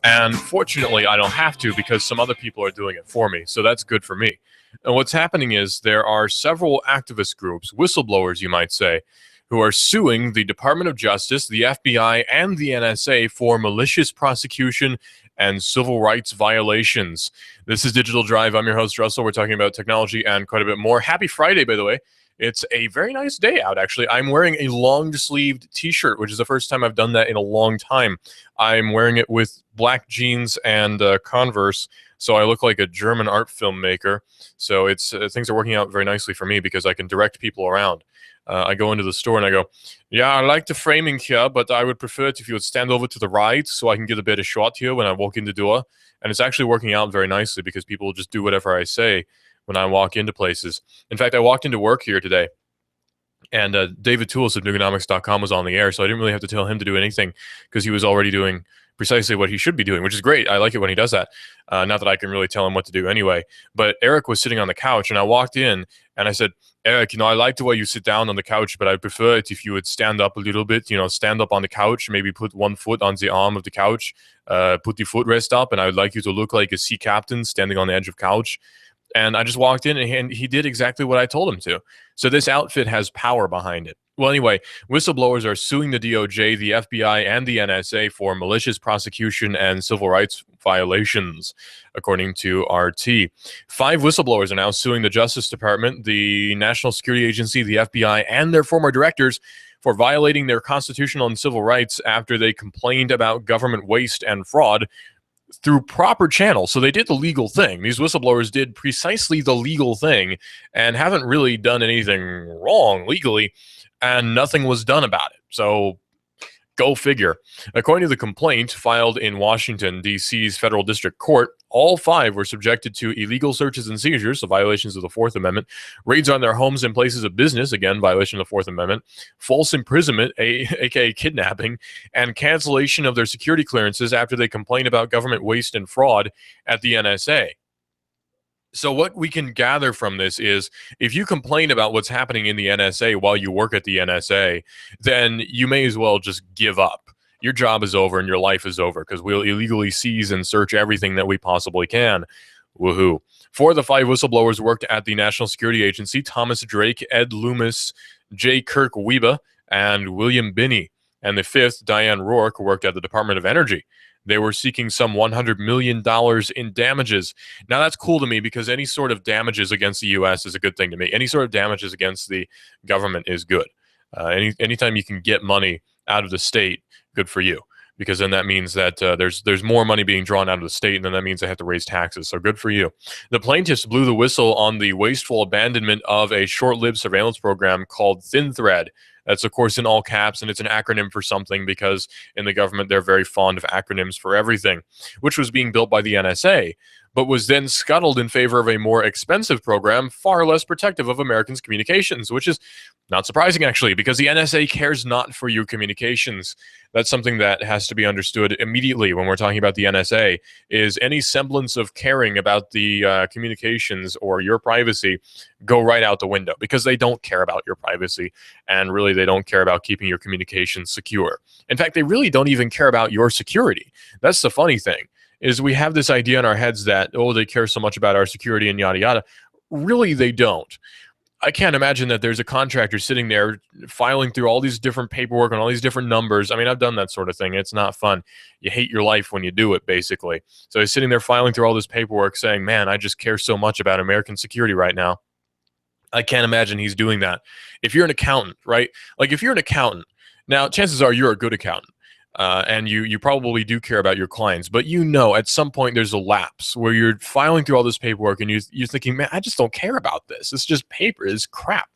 And fortunately, I don't have to because some other people are doing it for me. So that's good for me. And what's happening is there are several activist groups, whistleblowers, you might say, who are suing the Department of Justice, the FBI, and the NSA for malicious prosecution and civil rights violations. This is Digital Drive. I'm your host, Russell. We're talking about technology and quite a bit more. Happy Friday, by the way. It's a very nice day out, actually. I'm wearing a long-sleeved t-shirt, which is the first time I've done that in a long time. I'm wearing it with black jeans and Converse, so I look like a German art filmmaker. So it's things are working out very nicely for me because I can direct people around. I go into the store and I go, yeah, I like the framing here, but I would prefer it if you would stand over to the right so I can get a better shot here when I walk in the door. And it's actually working out very nicely because people just do whatever I say when I walk into places. In fact, I walked into work here today, and David Tulis of Nooganomics.com was on the air, so I didn't really have to tell him to do anything because he was already doing precisely what he should be doing, which is great. I like it when he does that. Not that I can really tell him what to do anyway. But Eric was sitting on the couch, and I walked in, and I said, Eric, I like the way you sit down on the couch, but I prefer it if you would stand up a little bit, stand up on the couch, maybe put one foot on the arm of the couch, put the footrest up, and I would like you to look like a sea captain standing on the edge of couch. And I just walked in, and he did exactly what I told him to. So this outfit has power behind it. Well, anyway, whistleblowers are suing the DOJ, the FBI, and the NSA for malicious prosecution and civil rights violations, according to RT. 5 whistleblowers are now suing the Justice Department, the National Security Agency, the FBI, and their former directors for violating their constitutional and civil rights after they complained about government waste and fraud through proper channels. So they did the legal thing. These whistleblowers did precisely the legal thing and haven't really done anything wrong legally, and nothing was done about it. So go figure. According to the complaint filed in Washington, D.C.'s federal district court, all 5 were subjected to illegal searches and seizures, so violations of the Fourth Amendment, raids on their homes and places of business, again, violation of the Fourth Amendment, false imprisonment, aka kidnapping, and cancellation of their security clearances after they complained about government waste and fraud at the NSA. So what we can gather from this is if you complain about what's happening in the NSA while you work at the NSA, then you may as well just give up. Your job is over and your life is over because we'll illegally seize and search everything that we possibly can. Woohoo. 4 of the 5 whistleblowers worked at the National Security Agency: Thomas Drake, Ed Loomis, J. Kirk Wiebe, and William Binney. And the 5th, Diane Rourke, worked at the Department of Energy. They were seeking some $100 million in damages. Now, that's cool to me because any sort of damages against the U.S. is a good thing to me. Any sort of damages against the government is good. Anytime you can get money out of the state, good for you, because then that means that there's more money being drawn out of the state, and then that means they have to raise taxes. So good for you. The plaintiffs blew the whistle on the wasteful abandonment of a short-lived surveillance program called Thin Thread. That's, of course, in all caps, and it's an acronym for something because in the government, they're very fond of acronyms for everything, which was being built by the NSA, but was then scuttled in favor of a more expensive program, far less protective of Americans' communications, which is not surprising, actually, because the NSA cares not for your communications. That's something that has to be understood immediately when we're talking about the NSA, is any semblance of caring about the communications or your privacy go right out the window because they don't care about your privacy, and really they don't care about keeping your communications secure. In fact, they really don't even care about your security. That's the funny thing, is we have this idea in our heads that, oh, they care so much about our security and yada yada. Really, they don't. I can't imagine that there's a contractor sitting there filing through all these different paperwork and all these different numbers. I mean, I've done that sort of thing. It's not fun. You hate your life when you do it, basically. So he's sitting there filing through all this paperwork saying, man, I just care so much about American security right now. I can't imagine he's doing that. If you're an accountant, right? Like if you're an accountant, now chances are you're a good accountant. And you probably do care about your clients, but at some point there's a lapse where you're filing through all this paperwork and you're thinking, man, I just don't care about this. It's just paper. It's crap.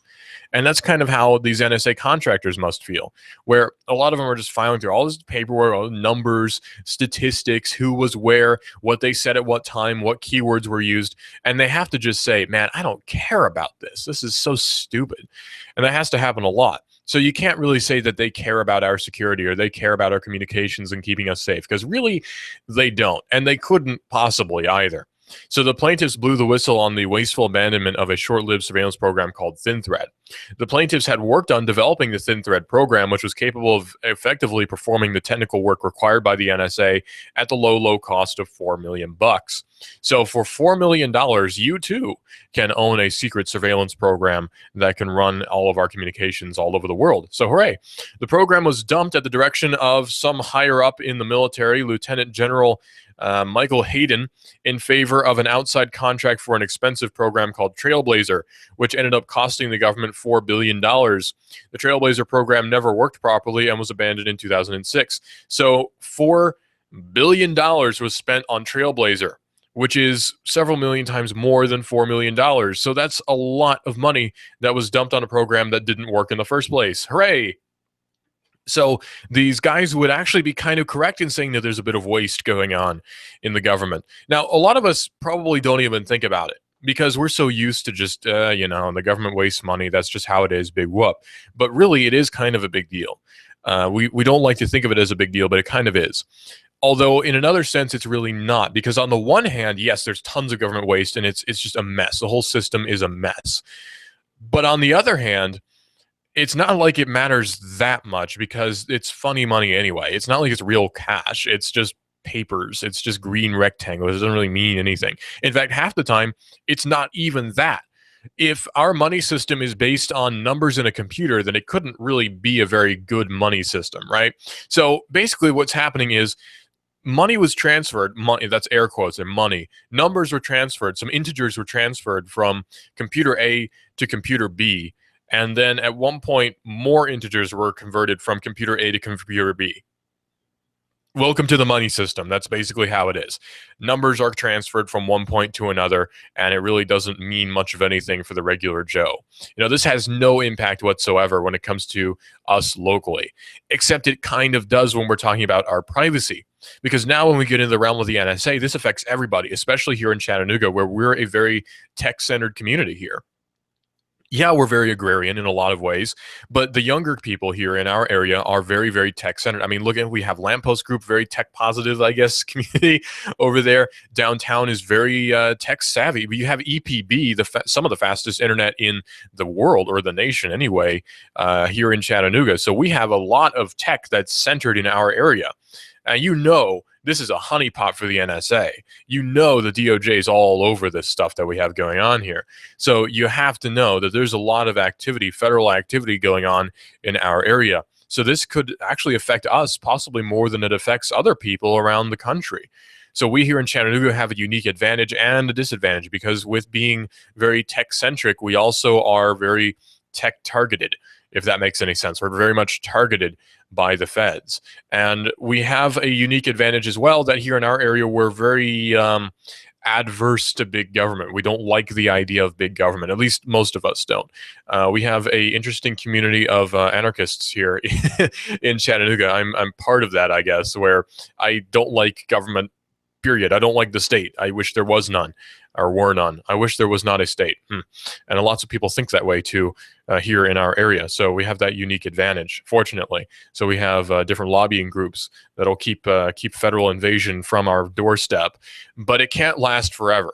And that's kind of how these NSA contractors must feel, where a lot of them are just filing through all this paperwork, all the numbers, statistics, who was where, what they said at what time, what keywords were used. And they have to just say, man, I don't care about this. This is so stupid. And that has to happen a lot. So you can't really say that they care about our security or they care about our communications and keeping us safe, because really they don't, and they couldn't possibly either. So the plaintiffs blew the whistle on the wasteful abandonment of a short-lived surveillance program called Thin Thread. The plaintiffs had worked on developing the Thin Thread program, which was capable of effectively performing the technical work required by the NSA at the low cost of $4 million. So for $4 million, you too can own a secret surveillance program that can run all of our communications all over the world. So hooray. The program was dumped at the direction of some higher up in the military, Lieutenant General Michael Hayden, in favor of an outside contract for an expensive program called Trailblazer, which ended up costing the government $4 billion. The Trailblazer program never worked properly and was abandoned in 2006. So $4 billion was spent on Trailblazer, which is several million times more than $4 million. So that's a lot of money that was dumped on a program that didn't work in the first place. Hooray! So these guys would actually be kind of correct in saying that there's a bit of waste going on in the government. Now, a lot of us probably don't even think about it because we're so used to just, the government wastes money. That's just how it is, big whoop. But really, it is kind of a big deal. We don't like to think of it as a big deal, but it kind of is. Although in another sense, it's really not, because on the one hand, yes, there's tons of government waste and it's just a mess. The whole system is a mess. But on the other hand, it's not like it matters that much because it's funny money anyway. It's not like it's real cash. It's just papers. It's just green rectangles. It doesn't really mean anything. In fact, half the time, it's not even that. If our money system is based on numbers in a computer, then it couldn't really be a very good money system, right? So basically what's happening is money was transferred, money, that's air quotes, and money. Numbers were transferred, some integers were transferred from computer A to computer B. And then at one point, more integers were converted from computer A to computer B. Welcome to the money system. That's basically how it is. Numbers are transferred from one point to another, and it really doesn't mean much of anything for the regular Joe. This has no impact whatsoever when it comes to us locally, except it kind of does when we're talking about our privacy. Because now when we get into the realm of the NSA, this affects everybody, especially here in Chattanooga, where we're a very tech-centered community here. Yeah, we're very agrarian in a lot of ways, but the younger people here in our area are very, very tech-centered. I mean, look at, we have Lamppost Group, very tech-positive, I guess, community over there. Downtown is very tech-savvy. But you have EPB, some of the fastest internet in the world, or the nation anyway, here in Chattanooga. So we have a lot of tech that's centered in our area. This is a honeypot for the NSA. The DOJ is all over this stuff that we have going on here. So you have to know that there's a lot of activity, federal activity going on in our area. So this could actually affect us possibly more than it affects other people around the country. So we here in Chattanooga have a unique advantage and a disadvantage because with being very tech-centric, we also are very tech-targeted, if that makes any sense. We're very much targeted by the feds. And we have a unique advantage as well that here in our area, we're very adverse to big government. We don't like the idea of big government. At least most of us don't. We have a interesting community of anarchists here in Chattanooga. I'm part of that, I guess, where I don't like government, period. I don't like the state. I wish there was none, or were none. I wish there was not a state. And lots of people think that way too here in our area. So we have that unique advantage, fortunately. So we have different lobbying groups that'll keep federal invasion from our doorstep. But it can't last forever.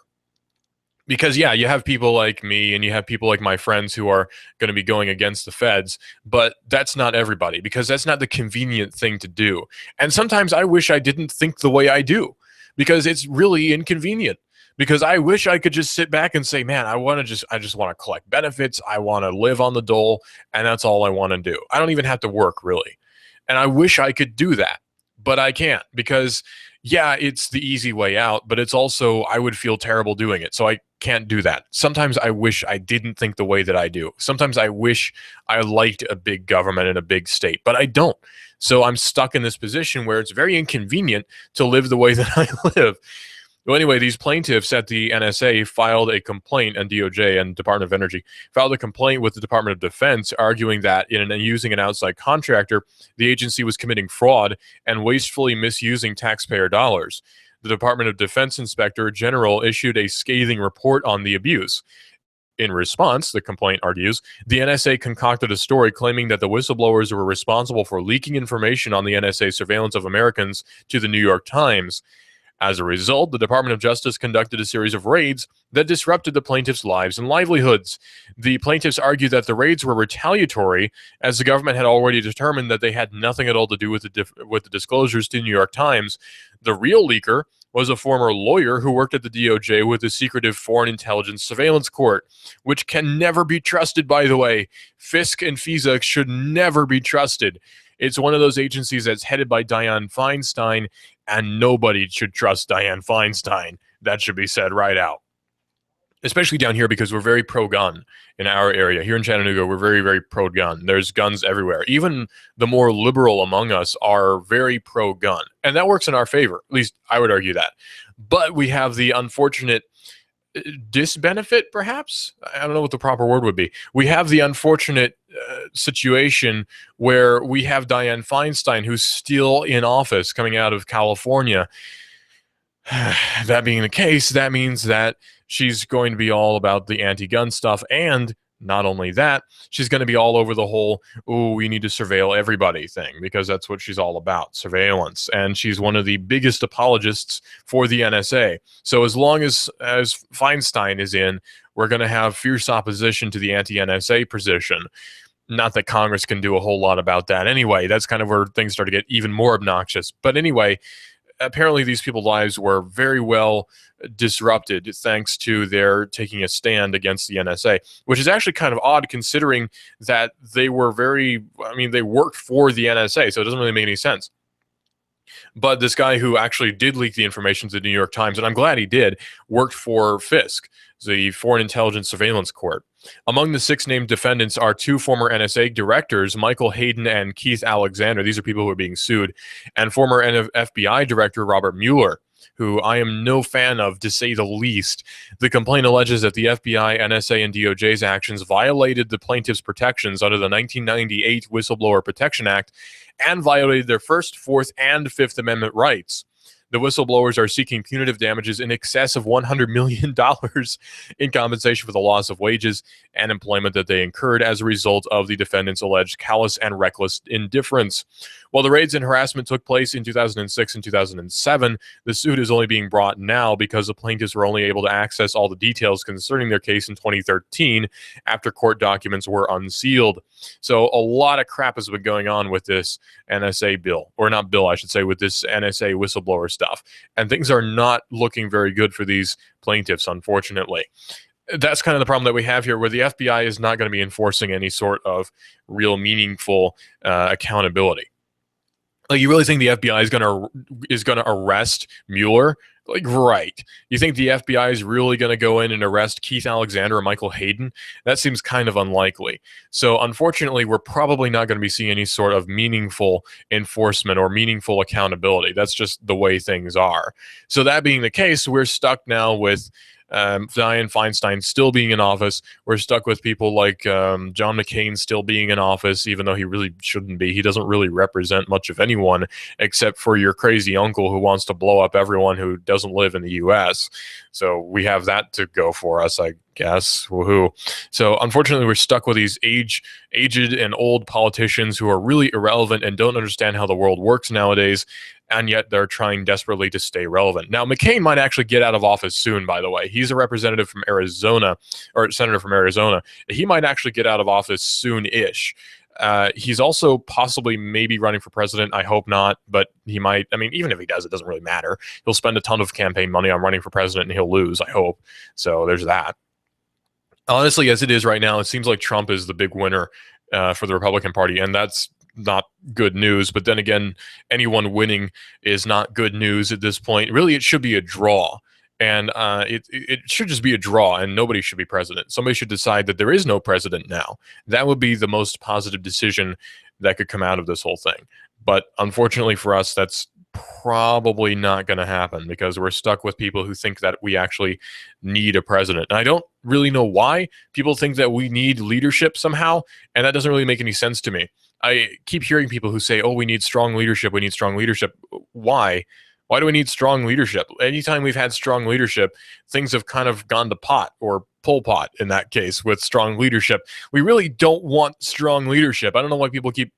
Because, yeah, you have people like me and you have people like my friends who are going to be going against the feds, but that's not everybody, because that's not the convenient thing to do. And sometimes I wish I didn't think the way I do, because it's really inconvenient. Because I wish I could just sit back and say, man, I just want to collect benefits. I want to live on the dole, and that's all I want to do. I don't even have to work, really. And I wish I could do that, but I can't, because, yeah, it's the easy way out, but it's also, I would feel terrible doing it. So I can't do that. Sometimes I wish I didn't think the way that I do. Sometimes I wish I liked a big government and a big state, but I don't. So I'm stuck in this position where it's very inconvenient to live the way that I live. Well, anyway, these plaintiffs at the NSA filed a complaint, and DOJ and Department of Energy filed a complaint with the Department of Defense, arguing that using an outside contractor, the agency was committing fraud and wastefully misusing taxpayer dollars. The Department of Defense Inspector General issued a scathing report on the abuse. In response, the complaint argues, the NSA concocted a story claiming that the whistleblowers were responsible for leaking information on the NSA surveillance of Americans to the New York Times. As a result, the Department of Justice conducted a series of raids that disrupted the plaintiffs' lives and livelihoods. The plaintiffs argued that the raids were retaliatory, as the government had already determined that they had nothing at all to do with the disclosures to the New York Times. The real leaker was a former lawyer who worked at the DOJ with the secretive Foreign Intelligence Surveillance Court, which can never be trusted, by the way. FISC and FISA should never be trusted. It's one of those agencies that's headed by Dianne Feinstein, and nobody should trust Dianne Feinstein. That should be said right out. Especially down here, because we're very pro-gun in our area. Here in Chattanooga, we're very, very pro-gun. There's guns everywhere. Even the more liberal among us are very pro-gun. And that works in our favor. At least I would argue that. But we have the unfortunate disbenefit, perhaps? I don't know what the proper word would be. We have the unfortunate situation where we have Dianne Feinstein, who's still in office, coming out of California. That being the case, that means that she's going to be all about the anti-gun stuff, and not only that, she's going to be all over the whole, oh, we need to surveil everybody thing, because that's what she's all about, surveillance. And she's one of the biggest apologists for the NSA. So as long as Feinstein is in, we're going to have fierce opposition to the anti-NSA position. Not that Congress can do a whole lot about that anyway. That's kind of where things start to get even more obnoxious. But anyway, apparently these people's lives were very well disrupted thanks to their taking a stand against the NSA, which is actually kind of odd considering that they worked for the NSA, so it doesn't really make any sense. But this guy who actually did leak the information to the New York Times, and I'm glad he did, worked for FISC, the Foreign Intelligence Surveillance Court. Among the 6 named defendants are 2 former NSA directors, Michael Hayden and Keith Alexander. These are people who are being sued. And former FBI director Robert Mueller, who I am no fan of, to say the least. The complaint alleges that the FBI, NSA, and DOJ's actions violated the plaintiff's protections under the 1998 Whistleblower Protection Act and violated their First, Fourth, and Fifth Amendment rights. The whistleblowers are seeking punitive damages in excess of $100 million in compensation for the loss of wages and employment that they incurred as a result of the defendants' alleged callous and reckless indifference. While the raids and harassment took place in 2006 and 2007, the suit is only being brought now because the plaintiffs were only able to access all the details concerning their case in 2013 after court documents were unsealed. So a lot of crap has been going on with this NSA bill, or not bill, I should say, with this NSA whistleblower stuff. And things are not looking very good for these plaintiffs, unfortunately. That's kind of the problem that we have here, where the FBI is not going to be enforcing any sort of real meaningful accountability. Like, you really think the FBI is gonna arrest Mueller? Like, right. You think the FBI is really going to go in and arrest Keith Alexander or Michael Hayden? That seems kind of unlikely. So unfortunately, we're probably not going to be seeing any sort of meaningful enforcement or meaningful accountability. That's just the way things are. So that being the case, we're stuck now with Dianne Feinstein still being in office. We're stuck with people like John McCain still being in office, even though he really shouldn't be. He doesn't really represent much of anyone except for your crazy uncle who wants to blow up everyone who doesn't live in the U.S. So we have that to go for us, I guess. Woohoo. So unfortunately, we're stuck with these aged and old politicians who are really irrelevant and don't understand how the world works nowadays, and yet they're trying desperately to stay relevant. Now, McCain might actually get out of office soon, by the way. He's a representative from Arizona, or senator from Arizona. He might actually get out of office soon-ish. He's also possibly maybe running for president. I hope not, but he might. I mean, even if he does, it doesn't really matter. He'll spend a ton of campaign money on running for president, and he'll lose, I hope. So there's that. Honestly, as it is right now, it seems like Trump is the big winner for the Republican Party, and that's not good news. But then again, anyone winning is not good news at this point. Really, it should be a draw. And it should just be a draw, and nobody should be president. Somebody should decide that there is no president now. That would be the most positive decision that could come out of this whole thing. But unfortunately for us, that's probably not going to happen, because we're stuck with people who think that we actually need a president. And I don't really know why people think that we need leadership somehow, and that doesn't really make any sense to me. I keep hearing people who say, oh, we need strong leadership, we need strong leadership. Why? Why do we need strong leadership? Anytime we've had strong leadership, things have kind of gone to pot, or Pol Pot in that case, with strong leadership. We really don't want strong leadership. I don't know why people keep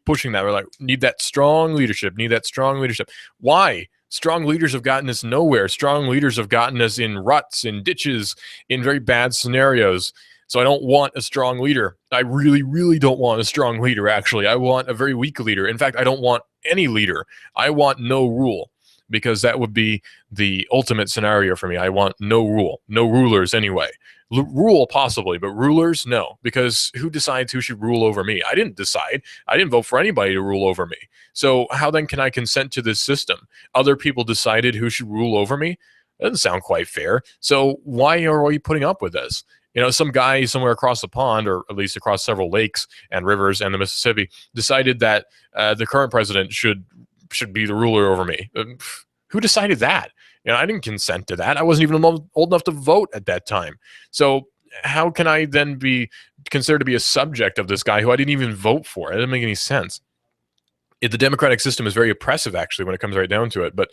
pushing that. We're like, need that strong leadership, need that strong leadership. Why? Strong leaders have gotten us nowhere. Strong leaders have gotten us in ruts, in ditches, in very bad scenarios. So I don't want a strong leader. I really, really don't want a strong leader, actually. I want a very weak leader. In fact, I don't want any leader. I want no rule, because that would be the ultimate scenario for me. I want no rule. No rulers anyway. Rule possibly, but rulers, no. Because who decides who should rule over me? I didn't decide. I didn't vote for anybody to rule over me. So how then can I consent to this system? Other people decided who should rule over me? That doesn't sound quite fair. So why are we putting up with this? You know, some guy somewhere across the pond, or at least across several lakes and rivers and the Mississippi, decided that the current president should be the ruler over me. Who decided that? You know, I didn't consent to that. I wasn't even old enough to vote at that time. So how can I then be considered to be a subject of this guy who I didn't even vote for? It doesn't make any sense. The democratic system is very oppressive, actually, when it comes right down to it. But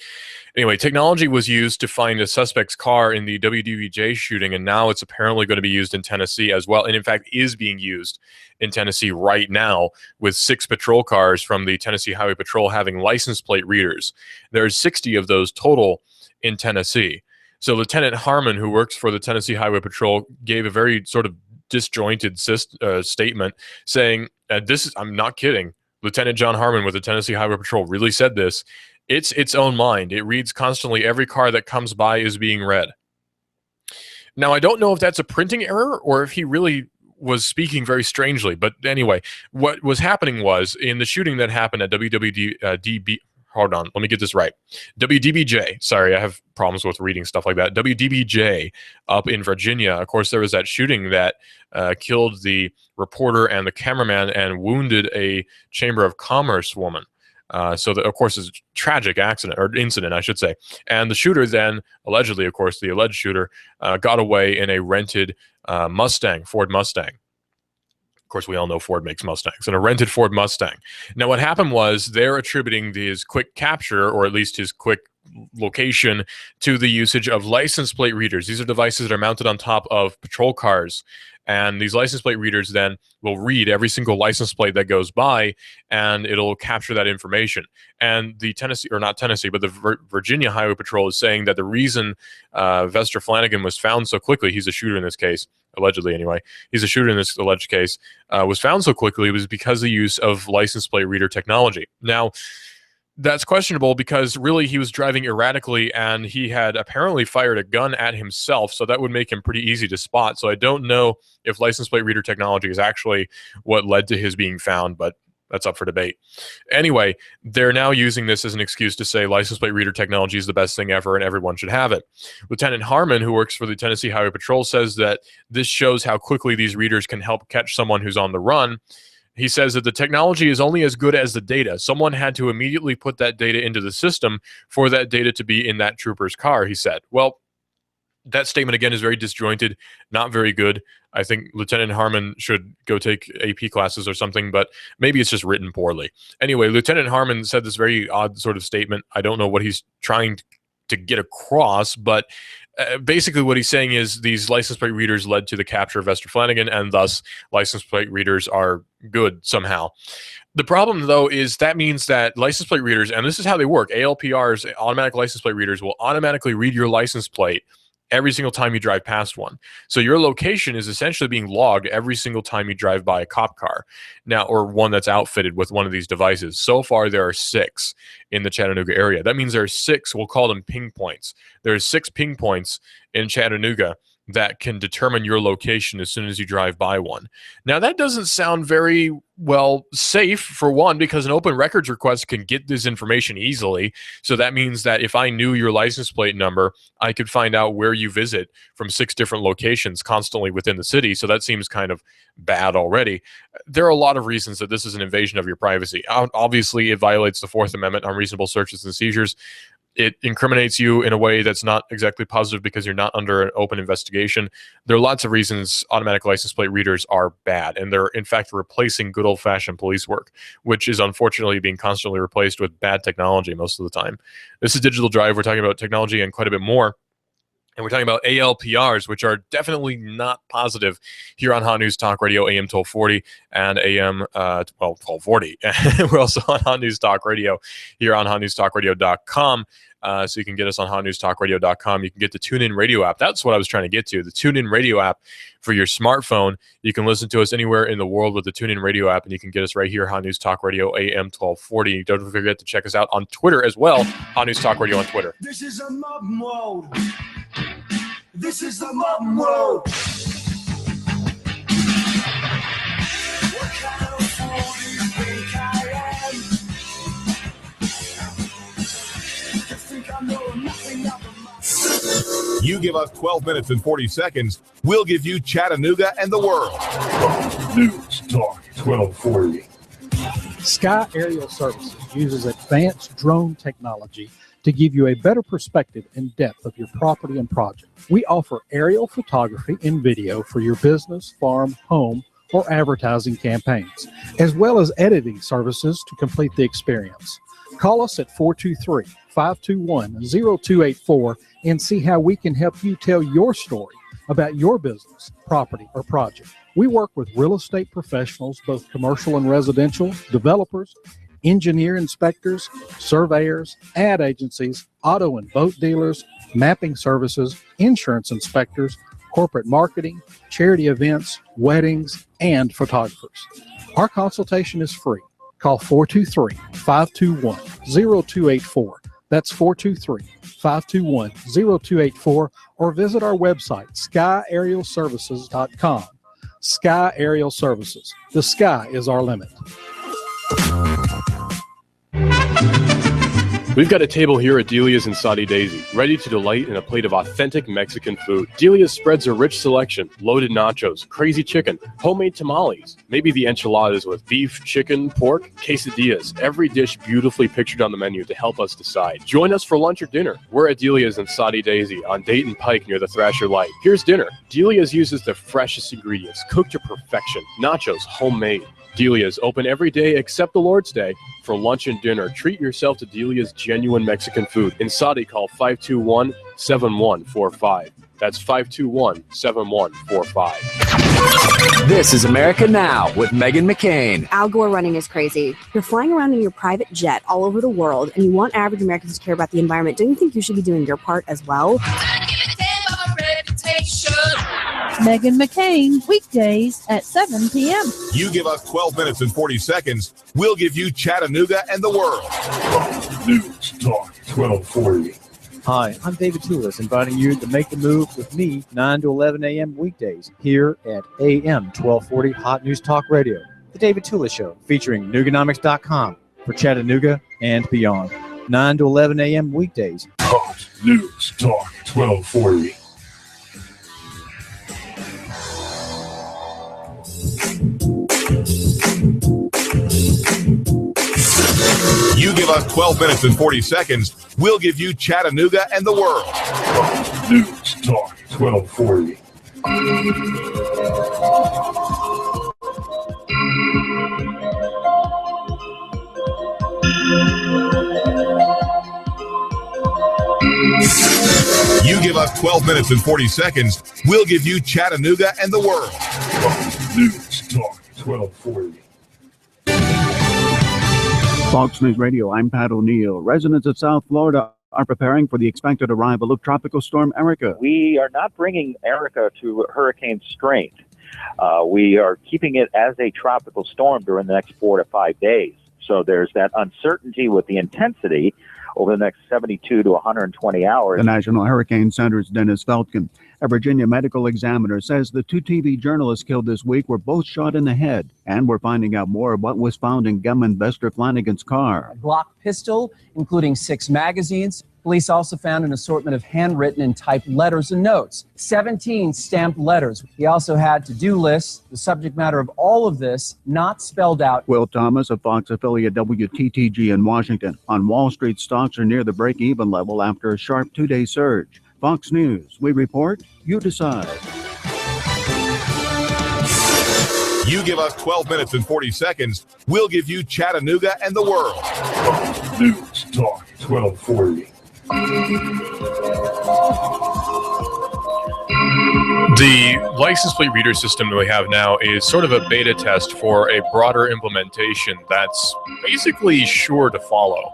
anyway, technology was used to find a suspect's car in the WDBJ shooting, and now it's apparently going to be used in Tennessee as well, and in fact is being used in Tennessee right now, with 6 patrol cars from the Tennessee Highway Patrol having license plate readers. There's 60 of those total in Tennessee. So Lieutenant Harmon, who works for the Tennessee Highway Patrol, gave a very sort of disjointed statement saying, I'm not kidding, Lieutenant John Harmon with the Tennessee Highway Patrol really said this. It's its own mind. It reads constantly, every car that comes by is being read. Now, I don't know if that's a printing error or if he really was speaking very strangely. But anyway, what was happening was, in the shooting that happened at hold on, let me get this right. WDBJ, sorry, I have problems with reading stuff like that. WDBJ up in Virginia. Of course, there was that shooting that killed the reporter and the cameraman and wounded a Chamber of Commerce woman. So, of course, it's a tragic accident, or incident, I should say. And the shooter then, allegedly, of course, the alleged shooter, got away in a rented Mustang, Ford Mustang. Of course, we all know Ford makes Mustangs, and a rented Ford Mustang. Now, what happened was they're attributing his quick capture, or at least his quick location, to the usage of license plate readers. These are devices that are mounted on top of patrol cars. And these license plate readers then will read every single license plate that goes by, and it'll capture that information. And the Tennessee, or not Tennessee, but the Virginia Highway Patrol is saying that the reason Vester Flanagan was found so quickly, he's a shooter in this case, allegedly anyway, he's a shooter in this alleged case, was found so quickly was because of the use of license plate reader technology. Now, that's questionable, because really he was driving erratically, and he had apparently fired a gun at himself, so that would make him pretty easy to spot. So I don't know if license plate reader technology is actually what led to his being found, but that's up for debate. Anyway, they're now using this as an excuse to say license plate reader technology is the best thing ever and everyone should have it. Lieutenant Harmon, who works for the Tennessee Highway Patrol, says that this shows how quickly these readers can help catch someone who's on the run. He says that the technology is only as good as the data. Someone had to immediately put that data into the system for that data to be in that trooper's car, he said. Well, that statement, again, is very disjointed, not very good. I think Lieutenant Harmon should go take AP classes or something, but maybe it's just written poorly. Anyway, Lieutenant Harmon said this very odd sort of statement. I don't know what he's trying to get across, but basically what he's saying is these license plate readers led to the capture of Vester Flanagan, and thus license plate readers are good somehow. The problem, though, is that means that license plate readers, and this is how they work, ALPRs, automatic license plate readers, will automatically read your license plate every single time you drive past one. So your location is essentially being logged every single time you drive by a cop car now, or one that's outfitted with one of these devices. So far, there are 6 in the Chattanooga area. That means there are 6, we'll call them ping points. There are 6 ping points in Chattanooga that can determine your location as soon as you drive by one. Now, that doesn't sound very, well, safe, for one, because an open records request can get this information easily. So that means that if I knew your license plate number, I could find out where you visit from 6 different locations constantly within the city. So that seems kind of bad already. There are a lot of reasons that this is an invasion of your privacy. Obviously, it violates the 4th Amendment, unreasonable searches and seizures. It incriminates you in a way that's not exactly positive because you're not under an open investigation. There are lots of reasons automatic license plate readers are bad, and they're in fact replacing good old-fashioned police work, which is unfortunately being constantly replaced with bad technology most of the time. This is Digital Drive. We're talking about technology and quite a bit more. And we're talking about ALPRs, which are definitely not positive here on Hot News Talk Radio, AM 1240 and AM 1240. We're also on Hot News Talk Radio here on hotnewstalkradio.com. So you can get us on hotnewstalkradio.com. You can get the TuneIn Radio app. That's what I was trying to get to, the TuneIn Radio app for your smartphone. You can listen to us anywhere in the world with the TuneIn Radio app, and you can get us right here, Hot News Talk Radio, AM 1240. Don't forget to check us out on Twitter as well, Hot News Talk Radio on Twitter. This is a mob mode. This is the mob mode. What kind of fool do you think I am? You think I know nothing about my... You give us 12 minutes and 40 seconds, we'll give you Chattanooga and the world. News Talk 1240. Sky Aerial Services uses advanced drone technology to give you a better perspective and depth of your property and project. We offer aerial photography and video for your business, farm, home, or advertising campaigns, as well as editing services to complete the experience. Call us at 423-521-0284 and see how we can help you tell your story about your business, property, or project. We work with real estate professionals, both commercial and residential, developers, engineer inspectors, surveyors, ad agencies, auto and boat dealers, mapping services, insurance inspectors, corporate marketing, charity events, weddings, and photographers. Our consultation is free. Call 423-521-0284. That's 423-521-0284, or visit our website, skyaerialservices.com. Sky Aerial Services. The sky is our limit. We've got a table here at Delia's in Saudi Daisy, ready to delight in a plate of authentic Mexican food. Delia's spreads a rich selection: loaded nachos, crazy chicken, homemade tamales, maybe the enchiladas with beef, chicken, pork, quesadillas. Every dish beautifully pictured on the menu to help us decide. Join us for lunch or dinner. We're at Delia's in Saudi Daisy on Dayton Pike near the Thrasher Light. Here's dinner. Delia's uses the freshest ingredients, cooked to perfection. Nachos, homemade. Delia's open every day except the Lord's Day. For lunch and dinner, treat yourself to Delia's genuine Mexican food. In Saudi, call 521-7145. That's 521-7145. This is America Now with Meghan McCain. Al Gore running is crazy. You're flying around in your private jet all over the world, and you want average Americans to care about the environment. Don't you think you should be doing your part as well? Meghan McCain, weekdays at 7 p.m. You give us 12 minutes and 40 seconds, we'll give you Chattanooga and the world. News Talk 1240. Hi, I'm David Tulis, inviting you to make the move with me 9 to 11 a.m. weekdays here at AM 1240 Hot News Talk Radio. The David Tulis Show, featuring Nooganomics.com for Chattanooga and beyond. 9 to 11 a.m. weekdays. Hot News Talk 1240. You give us 12 minutes and 40 seconds, we'll give you Chattanooga and the world. News Talk 1240. You give us 12 minutes and 40 seconds, we'll give you Chattanooga and the world. News Talk 1240. Fox News Radio, I'm Pat O'Neill. Residents of South Florida are preparing for the expected arrival of Tropical Storm Erica. We are not bringing Erica to hurricane strength. We are keeping it as a tropical storm during the next 4 to 5 days. So there's that uncertainty with the intensity over the next 72 to 120 hours. The National Hurricane Center's Dennis Feltgen, a Virginia medical examiner, says the two TV journalists killed this week were both shot in the head. And we're finding out more of what was found in gunman Buster Flanagan's car. A Glock pistol, including 6 magazines. Police also found an assortment of handwritten and typed letters and notes, 17 stamped letters. He also had to-do lists, the subject matter of all of this not spelled out. Will Thomas of Fox affiliate WTTG in Washington. On Wall Street, stocks are near the break-even level after a sharp 2-day surge. Fox News, we report, you decide. You give us 12 minutes and 40 seconds, we'll give you Chattanooga and the world. News Talk 1240. The license plate reader system that we have now is sort of a beta test for a broader implementation that's basically sure to follow.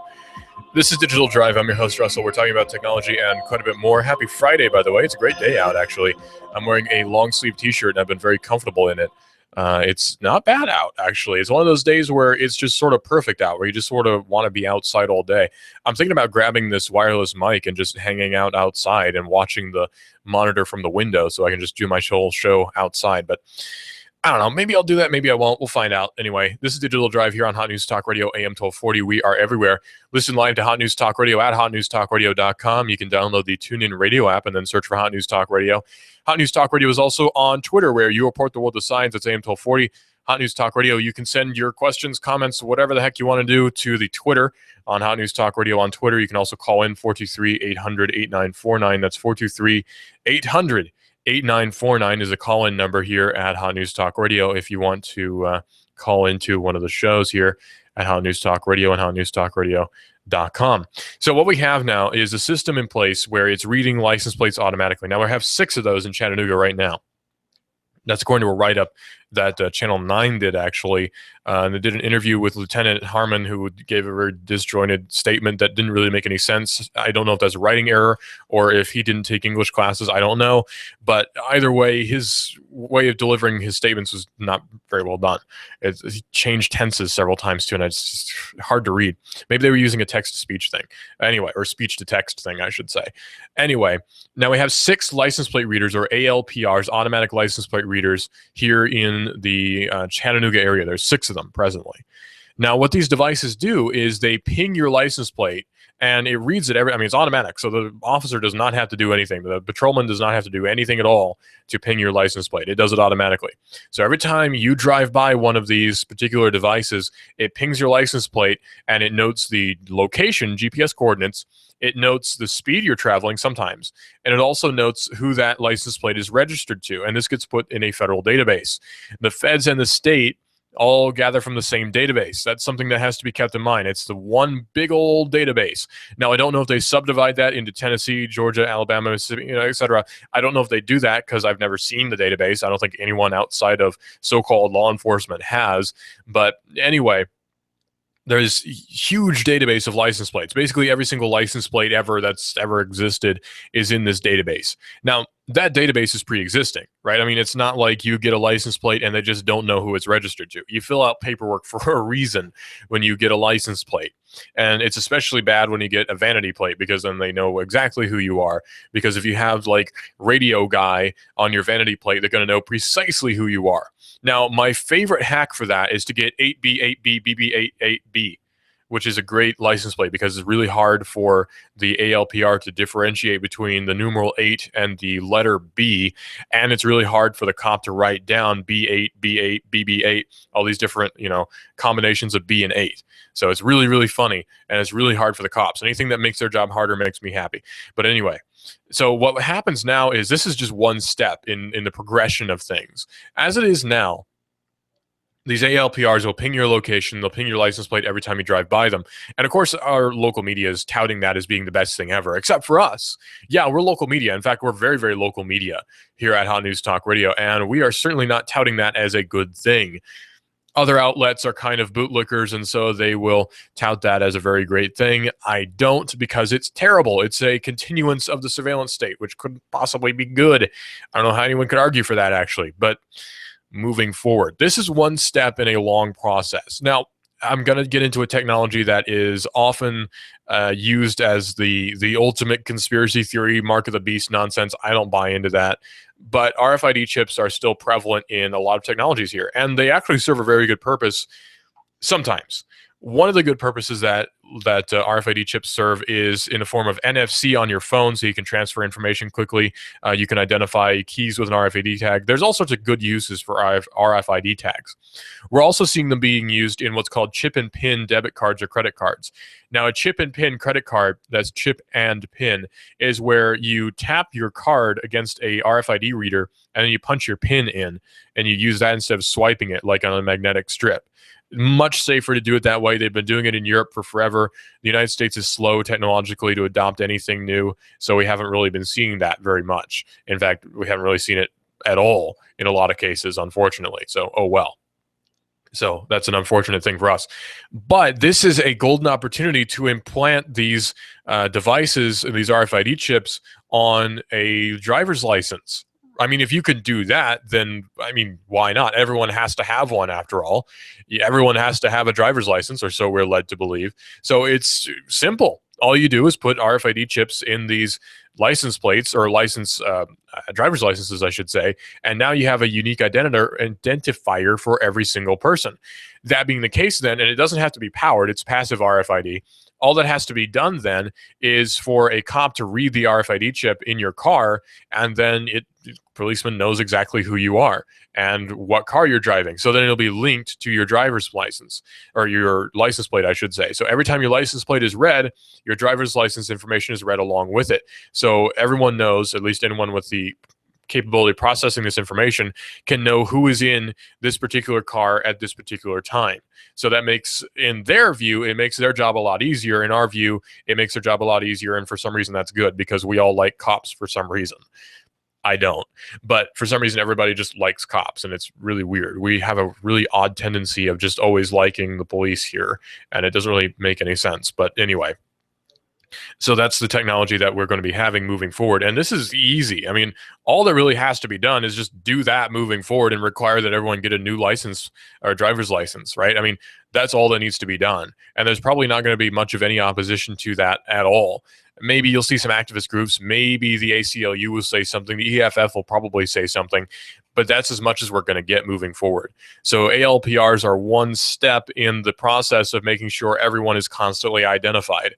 This is Digital Drive. I'm your host, Russell. We're talking about technology and quite a bit more. Happy Friday, by the way. It's a great day out, actually. I'm wearing a long-sleeve t-shirt, and I've been very comfortable in it. It's not bad out, actually. It's one of those days where it's just sort of perfect out, where you just sort of want to be outside all day. I'm thinking about grabbing this wireless mic and just hanging out outside and watching the monitor from the window so I can just do my whole show outside. But I don't know. Maybe I'll do that. Maybe I won't. We'll find out. Anyway, this is Digital Drive here on Hot News Talk Radio, AM 1240. We are everywhere. Listen live to Hot News Talk Radio at hotnewstalkradio.com. You can download the TuneIn Radio app and then search for Hot News Talk Radio. Hot News Talk Radio is also on Twitter, where you report the world of science. It's AM 1240. Hot News Talk Radio. You can send your questions, comments, whatever the heck you want to do to the Twitter on Hot News Talk Radio on Twitter. You can also call in 423-800-8949. That's 423-800-8949 is a call-in number here at Hot News Talk Radio if you want to call into one of the shows here at Hot News Talk Radio and hotnewstalkradio.com. So what we have now is a system in place where it's reading license plates automatically. Now, we have 6 of those in Chattanooga right now. That's according to a write-up that Channel 9 did, actually. And they did an interview with Lieutenant Harmon, who gave a very disjointed statement that didn't really make any sense. I don't know if that's a writing error or if he didn't take English classes. I don't know. But either way, his way of delivering his statements was not very well done. He changed tenses several times, too, and it's just hard to read. Maybe they were using a text-to-speech thing. Anyway, or speech-to-text thing, I should say. Anyway, now we have 6 license plate readers, or ALPRs, automatic license plate readers, here in the Chattanooga area. There's 6 of them presently. Now, what these devices do is they ping your license plate, and it reads it it's automatic, so the officer does not have to do anything. The patrolman does not have to do anything at all to ping your license plate. It does it automatically. So every time you drive by one of these particular devices, it pings your license plate, and it notes the location, GPS coordinates. It notes the speed you're traveling sometimes, and it also notes who that license plate is registered to, and this gets put in a federal database. The feds and the state all gather from the same database. That's something that has to be kept in mind. It's the one big old database. Now, I don't know if they subdivide that into Tennessee, Georgia, Alabama, Mississippi, etc. I don't know if they do that because I've never seen the database. I don't think anyone outside of so-called law enforcement has. But anyway, there's a huge database of license plates. Basically, every single license plate that's ever existed is in this database. Now, that database is pre-existing, right? I mean, it's not like you get a license plate and they just don't know who it's registered to. You fill out paperwork for a reason when you get a license plate. And it's especially bad when you get a vanity plate, because then they know exactly who you are. Because if you have, like, radio guy on your vanity plate, they're going to know precisely who you are. Now, my favorite hack for that is to get 8B, 8B, BB, 88B, which is a great license plate because it's really hard for the ALPR to differentiate between the numeral 8 and the letter B, and it's really hard for the cop to write down B8, B8, BB8, all these different, combinations of B and 8. So it's really, really funny, and it's really hard for the cops. Anything that makes their job harder makes me happy. But anyway, so what happens now is this is just one step in the progression of things. As it is now, these ALPRs will ping your location, they'll ping your license plate every time you drive by them. And of course, our local media is touting that as being the best thing ever, except for us. Yeah, we're local media. In fact, we're very, very local media here at Hot News Talk Radio, and we are certainly not touting that as a good thing. Other outlets are kind of bootlickers, and so they will tout that as a very great thing. I don't, because it's terrible. It's a continuance of the surveillance state, which couldn't possibly be good. I don't know how anyone could argue for that, actually, but moving forward, this is one step in a long process. Now, I'm going to get into a technology that is often used as the ultimate conspiracy theory, mark of the beast nonsense. I don't buy into that. But RFID chips are still prevalent in a lot of technologies here, and they actually serve a very good purpose sometimes. One of the good purposes that RFID chips serve is in the form of NFC on your phone, so you can transfer information quickly. You can identify keys with an RFID tag. There's all sorts of good uses for RFID tags. We're also seeing them being used in what's called chip and pin debit cards or credit cards. Now, a chip and pin credit card, that's chip and pin, is where you tap your card against a RFID reader and then you punch your pin in, and you use that instead of swiping it like on a magnetic strip. Much safer to do it that way. They've been doing it in Europe for forever. The United States is slow technologically to adopt anything new, so we haven't really been seeing that very much. In fact, we haven't really seen it at all in a lot of cases, unfortunately. So, oh well. So that's an unfortunate thing for us. But this is a golden opportunity to implant these devices, these RFID chips, on a driver's license. I mean, if you could do that, then, I mean, why not? Everyone has to have one, after all. Everyone has to have a driver's license, or so we're led to believe. So it's simple. All you do is put RFID chips in these license plates, or driver's licenses, I should say, and now you have a unique identifier for every single person. That being the case then, and it doesn't have to be powered, it's passive RFID. All that has to be done then is for a cop to read the RFID chip in your car, and then policeman knows exactly who you are and what car you're driving. So then it'll be linked to your driver's license, or your license plate, I should say. So every time your license plate is read, your driver's license information is read along with it. So everyone knows, at least anyone with the capability of processing this information, can know who is in this particular car at this particular time. So that makes, in their view, it makes their job a lot easier. In our view, it makes their job a lot easier. And for some reason, that's good, because we all like cops for some reason. I don't. But for some reason, everybody just likes cops, and it's really weird. We have a really odd tendency of just always liking the police here, and it doesn't really make any sense. But anyway. So that's the technology that we're going to be having moving forward. And this is easy. I mean, all that really has to be done is just do that moving forward and require that everyone get a new license, or driver's license, right? I mean, that's all that needs to be done. And there's probably not going to be much of any opposition to that at all. Maybe you'll see some activist groups. Maybe the ACLU will say something. The EFF will probably say something. But that's as much as we're going to get moving forward. So ALPRs are one step in the process of making sure everyone is constantly identified.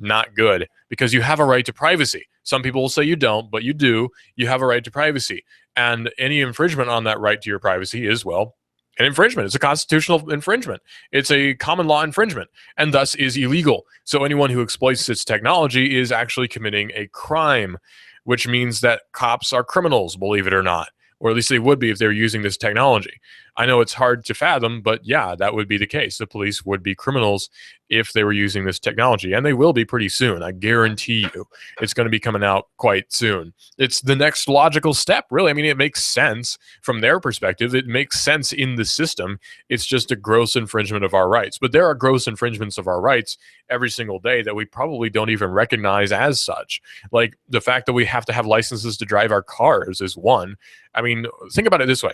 Not good, because you have a right to privacy. Some people will say you don't, but you do. You have a right to privacy. And any infringement on that right to your privacy is, well, an infringement. It's a constitutional infringement. It's a common law infringement, and thus is illegal. So anyone who exploits this technology is actually committing a crime, which means that cops are criminals, believe it or not. Or at least they would be if they were using this technology. I know it's hard to fathom, but yeah, that would be the case. The police would be criminals if they were using this technology, and they will be pretty soon. I guarantee you it's going to be coming out quite soon. It's the next logical step, really. I mean, it makes sense from their perspective. It makes sense in the system. It's just a gross infringement of our rights. But there are gross infringements of our rights every single day that we probably don't even recognize as such. Like the fact that we have to have licenses to drive our cars is one. I mean, think about it this way.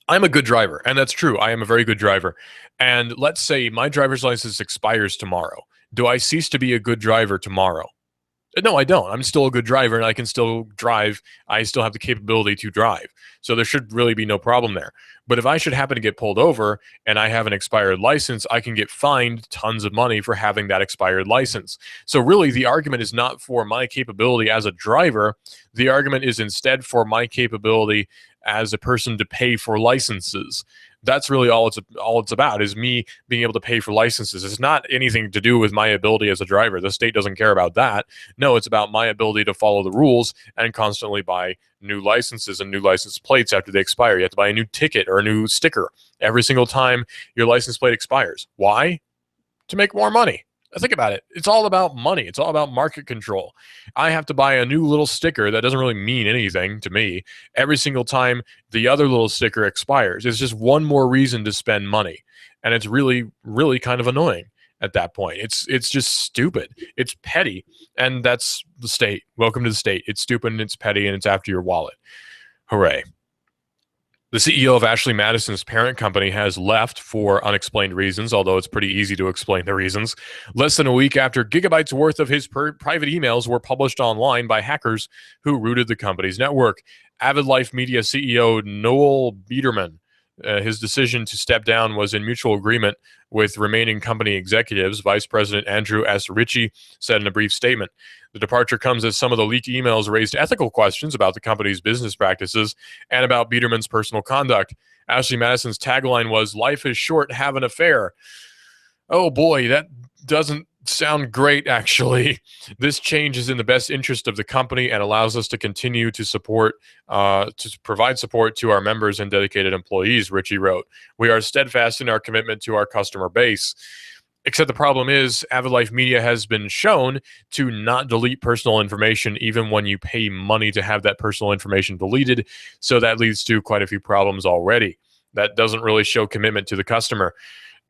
I'm a good driver, and that's true. I am a very good driver. And let's say my driver's license expires tomorrow. Do I cease to be a good driver tomorrow? No, I don't. I'm still a good driver, and I can still drive. I still have the capability to drive. So there should really be no problem there. But if I should happen to get pulled over and I have an expired license, I can get fined tons of money for having that expired license. So really, the argument is not for my capability as a driver. The argument is instead for my capability as a person to pay for licenses. That's really all it's about, is me being able to pay for licenses. It's not anything to do with my ability as a driver. The state doesn't care about that. No, it's about my ability to follow the rules and constantly buy new licenses and new license plates after they expire. You have to buy a new ticket or a new sticker every single time your license plate expires. Why? To make more money. Think about it. It's all about money. It's all about market control. I have to buy a new little sticker that doesn't really mean anything to me every single time the other little sticker expires. It's just one more reason to spend money. And it's really, really kind of annoying at that point. It's just stupid. It's petty. And that's the state. Welcome to the state. It's stupid and it's petty and it's after your wallet. Hooray. The CEO of Ashley Madison's parent company has left for unexplained reasons, although it's pretty easy to explain the reasons. Less than a week after gigabytes worth of his private emails were published online by hackers who rooted the company's network. Avid Life Media CEO Noel Biederman, his decision to step down was in mutual agreement with remaining company executives. Vice President Andrew S. Ritchie said in a brief statement. The departure comes as some of the leaked emails raised ethical questions about the company's business practices and about Biederman's personal conduct. Ashley Madison's tagline was, "Life is short, have an affair." Oh boy, that doesn't sound great, actually. This change is in the best interest of the company and allows us to continue to provide support to our members and dedicated employees, Ritchie wrote. We are steadfast in our commitment to our customer base. Except the problem is, Avid Life Media has been shown to not delete personal information even when you pay money to have that personal information deleted. So that leads to quite a few problems already. That doesn't really show commitment to the customer.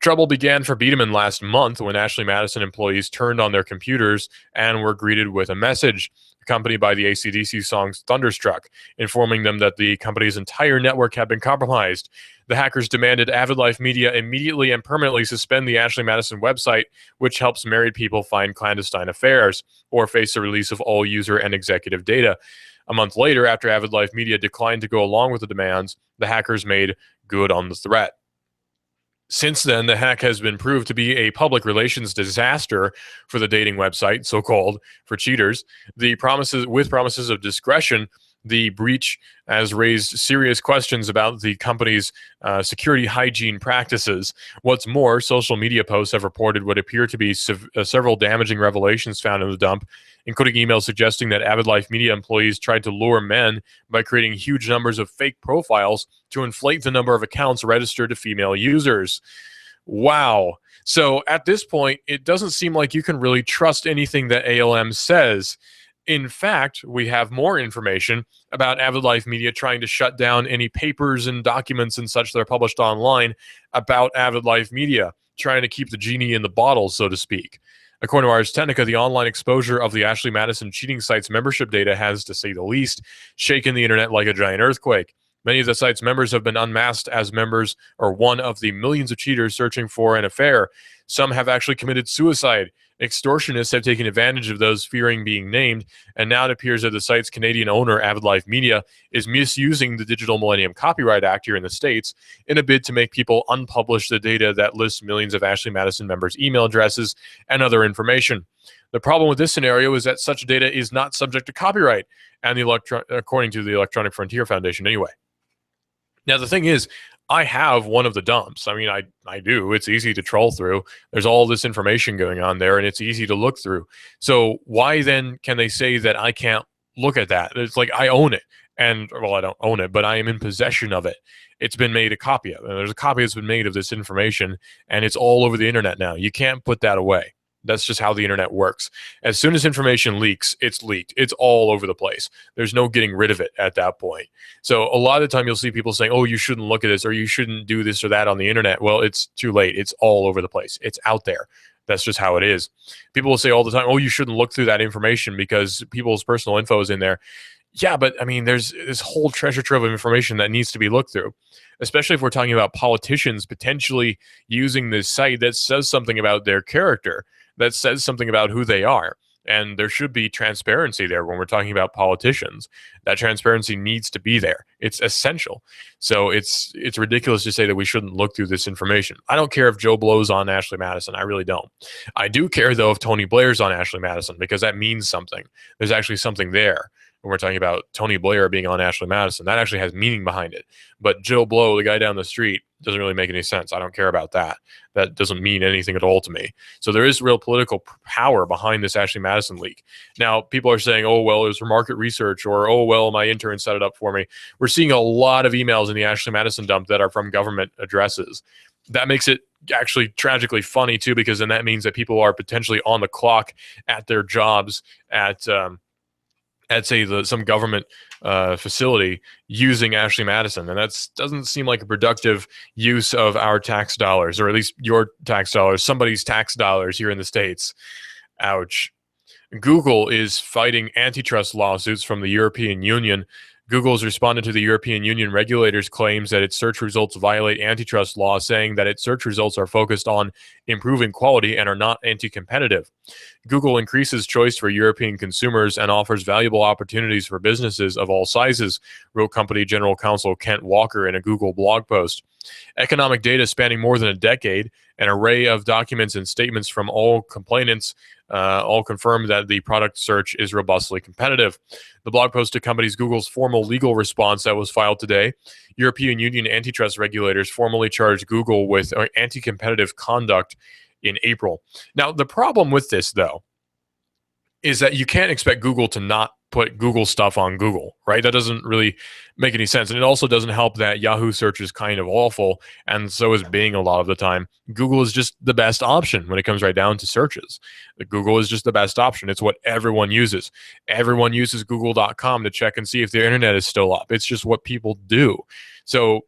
Trouble began for Biederman last month when Ashley Madison employees turned on their computers and were greeted with a message accompanied by the AC/DC song Thunderstruck, informing them that the company's entire network had been compromised. The hackers demanded Avid Life Media immediately and permanently suspend the Ashley Madison website, which helps married people find clandestine affairs, or face the release of all user and executive data. A month later, after Avid Life Media declined to go along with the demands, the hackers made good on the threat. Since then, the hack has been proved to be a public relations disaster for the dating website, so-called, for cheaters. Promises of discretion, the breach has raised serious questions about the company's security hygiene practices. What's more, social media posts have reported what appear to be several damaging revelations found in the dump, including emails suggesting that Avid Life Media employees tried to lure men by creating huge numbers of fake profiles to inflate the number of accounts registered to female users. Wow. So at this point, it doesn't seem like you can really trust anything that ALM says. In fact, we have more information about Avid Life Media trying to shut down any papers and documents and such that are published online about Avid Life Media, trying to keep the genie in the bottle, so to speak. According to Ars Technica, the online exposure of the Ashley Madison cheating site's membership data has, to say the least, shaken the internet like a giant earthquake. Many of the site's members have been unmasked as members or one of the millions of cheaters searching for an affair. Some have actually committed suicide. Extortionists have taken advantage of those fearing being named, and now it appears that the site's Canadian owner, Avid Life Media, is misusing the Digital Millennium Copyright Act here in the States in a bid to make people unpublish the data that lists millions of Ashley Madison members' email addresses and other information. The problem with this scenario is that such data is not subject to copyright, and according to the Electronic Frontier Foundation anyway. Now, the thing is, I have one of the dumps. I mean, I do. It's easy to troll through. There's all this information going on there, and it's easy to look through. So why then can they say that I can't look at that? It's like I own it. And, well, I don't own it, but I am in possession of it. It's been made a copy of. And there's a copy that's been made of this information, and it's all over the internet now. You can't put that away. That's just how the internet works. As soon as information leaks, it's leaked. It's all over the place. There's no getting rid of it at that point. So a lot of the time you'll see people saying, oh, you shouldn't look at this or you shouldn't do this or that on the internet. Well, it's too late. It's all over the place. It's out there. That's just how it is. People will say all the time, oh, you shouldn't look through that information because people's personal info is in there. Yeah, but I mean, there's this whole treasure trove of information that needs to be looked through, especially if we're talking about politicians potentially using this site that says something about their character, that says something about who they are. And there should be transparency there when we're talking about politicians. That transparency needs to be there. It's essential. So it's ridiculous to say that we shouldn't look through this information. I don't care if Joe Blow's on Ashley Madison. I really don't. I do care, though, if Tony Blair's on Ashley Madison, because that means something. There's actually something there. When we're talking about Tony Blair being on Ashley Madison, that actually has meaning behind it. But Joe Blow, the guy down the street, doesn't really make any sense. I don't care about that. That doesn't mean anything at all to me. So there is real political power behind this Ashley Madison leak. Now, people are saying, oh, well, it was for market research, or, oh, well, my intern set it up for me. We're seeing a lot of emails in the Ashley Madison dump that are from government addresses. That makes it actually tragically funny, too, because then that means that people are potentially on the clock at their jobs at say some government facility using Ashley Madison, and that doesn't seem like a productive use of our tax dollars, or at least your tax dollars, somebody's tax dollars here in the States. Ouch. Google is fighting antitrust lawsuits from the European Union. Google's responded to the European Union regulators' claims that its search results violate antitrust law, saying that its search results are focused on improving quality and are not anti-competitive. Google increases choice for European consumers and offers valuable opportunities for businesses of all sizes, wrote company general counsel Kent Walker in a Google blog post. Economic data spanning more than a decade, an array of documents and statements from all complainants all confirm that the product search is robustly competitive. The blog post accompanies Google's formal legal response that was filed today. European Union antitrust regulators formally charged Google with anti-competitive conduct in April. Now, the problem with this, though, is that you can't expect Google to not put Google stuff on Google, right? That doesn't really make any sense. And it also doesn't help that Yahoo search is kind of awful, and so is Bing a lot of the time. Google is just the best option when it comes right down to searches. Google is just the best option. It's what everyone uses. Everyone uses google.com to check and see if the internet is still up. It's just what people do. So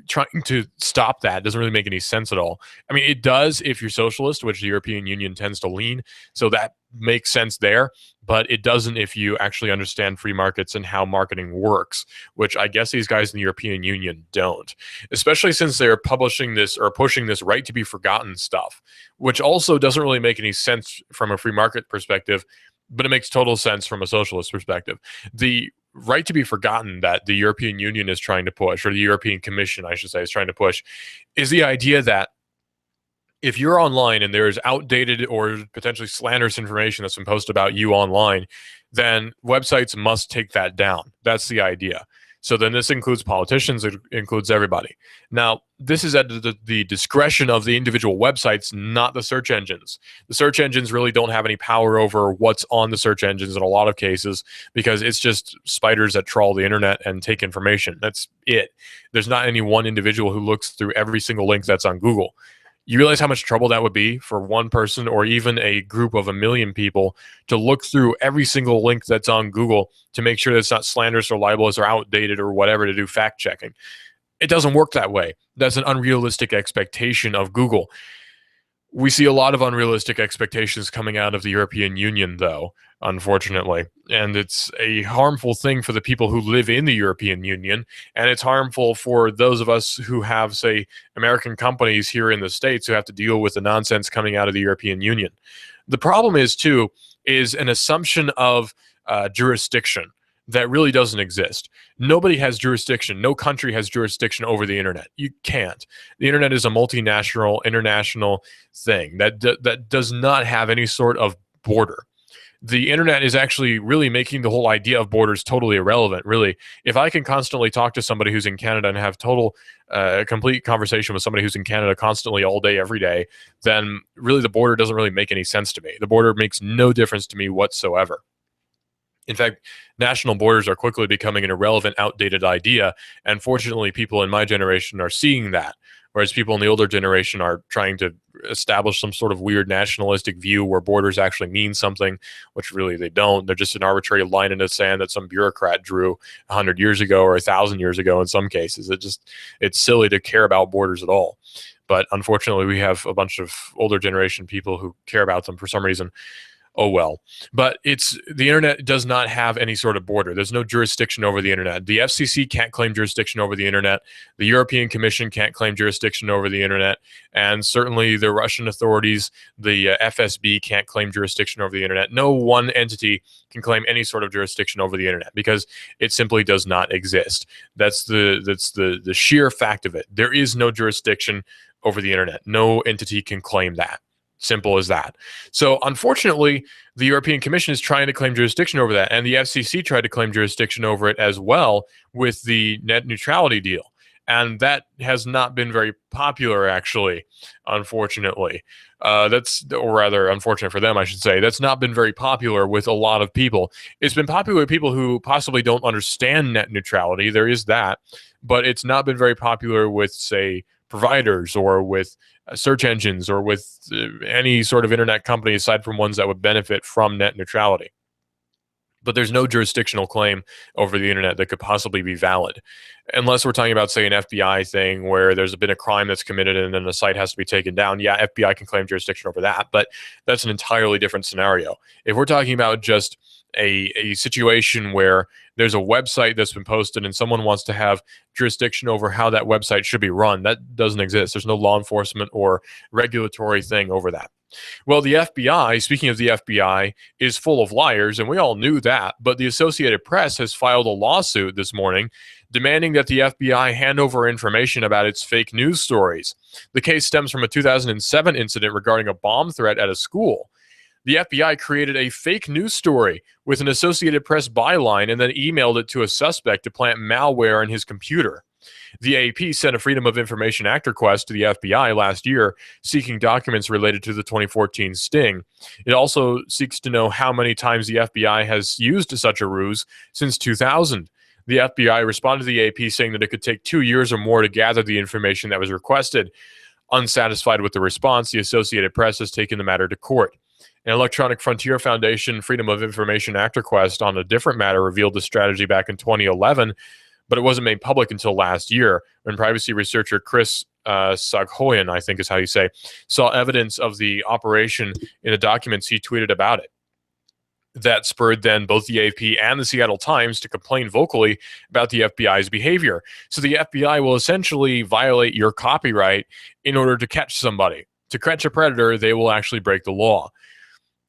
trying to stop that doesn't really make any sense at all. I mean, it does if you're socialist, which the European Union tends to lean. So that makes sense there, but it doesn't if you actually understand free markets and how marketing works, which I guess these guys in the European Union don't, especially since they're publishing this or pushing this right to be forgotten stuff, which also doesn't really make any sense from a free market perspective, but it makes total sense from a socialist perspective. The right to be forgotten that the European Union is trying to push, or the European Commission, I should say, is trying to push, is the idea that if you're online and there's outdated or potentially slanderous information that's been posted about you online, then websites must take that down. That's the idea. So then this includes politicians, it includes everybody. Now, this is at the discretion of the individual websites, not the search engines. The search engines really don't have any power over what's on the search engines in a lot of cases, because it's just spiders that trawl the internet and take information. That's it. There's not any one individual who looks through every single link that's on Google. You realize how much trouble that would be for one person or even a group of 1 million people to look through every single link that's on Google to make sure that it's not slanderous or libelous or outdated or whatever to do fact checking. It doesn't work that way. That's an unrealistic expectation of Google. We see a lot of unrealistic expectations coming out of the European Union, though, unfortunately. And it's a harmful thing for the people who live in the European Union. And it's harmful for those of us who have, say, American companies here in the States who have to deal with the nonsense coming out of the European Union. The problem is, too, is an assumption of jurisdiction that really doesn't exist. Nobody has jurisdiction. No country has jurisdiction over the internet. You can't. The internet is a multinational, international thing that does not have any sort of border. The internet is actually really making the whole idea of borders totally irrelevant, really. If I can constantly talk to somebody who's in Canada and have complete conversation with somebody who's in Canada constantly all day, every day, then really the border doesn't really make any sense to me. The border makes no difference to me whatsoever. In fact, national borders are quickly becoming an irrelevant, outdated idea, and fortunately people in my generation are seeing that, whereas people in the older generation are trying to establish some sort of weird nationalistic view where borders actually mean something, which really they don't. They're just an arbitrary line in the sand that some bureaucrat drew 100 years ago or 1,000 years ago in some cases. It's silly to care about borders at all. But unfortunately, we have a bunch of older generation people who care about them for some reason. Oh well. But the internet does not have any sort of border. There's no jurisdiction over the internet. The FCC can't claim jurisdiction over the internet. The European Commission can't claim jurisdiction over the internet. And certainly the Russian authorities, the FSB, can't claim jurisdiction over the internet. No one entity can claim any sort of jurisdiction over the internet because it simply does not exist. That's the sheer fact of it. There is no jurisdiction over the internet. No entity can claim that. Simple as that. So unfortunately, the European Commission is trying to claim jurisdiction over that, and the FCC tried to claim jurisdiction over it as well with the net neutrality deal. And that has not been very popular, actually, unfortunately. Or rather, unfortunate for them, I should say. That's not been very popular with a lot of people. It's been popular with people who possibly don't understand net neutrality. There is that. But it's not been very popular with, say, providers or with search engines or with any sort of internet company aside from ones that would benefit from net neutrality. But there's no jurisdictional claim over the internet that could possibly be valid. Unless we're talking about, say, an FBI thing where there's been a crime that's committed and then the site has to be taken down. Yeah, FBI can claim jurisdiction over that, but that's an entirely different scenario. If we're talking about just a situation where there's a website that's been posted and someone wants to have jurisdiction over how that website should be run, that doesn't exist. There's no law enforcement or regulatory thing over that. Well, the FBI, speaking of the FBI, is full of liars, and we all knew that, but the Associated Press has filed a lawsuit this morning demanding that the FBI hand over information about its fake news stories. The case stems from a 2007 incident regarding a bomb threat at a school. The FBI created a fake news story with an Associated Press byline and then emailed it to a suspect to plant malware in his computer. The AP sent a Freedom of Information Act request to the FBI last year seeking documents related to the 2014 sting. It also seeks to know how many times the FBI has used such a ruse since 2000. The FBI responded to the AP saying that it could take 2 years or more to gather the information that was requested. Unsatisfied with the response, the Associated Press has taken the matter to court. An Electronic Frontier Foundation Freedom of Information Act request on a different matter revealed the strategy back in 2011, but it wasn't made public until last year when privacy researcher Chris Saghoyan, I think is how you say, saw evidence of the operation in the documents. He tweeted about it. That spurred then both the AP and the Seattle Times to complain vocally about the FBI's behavior. So the FBI will essentially violate your copyright in order to catch somebody. To catch a predator, they will actually break the law.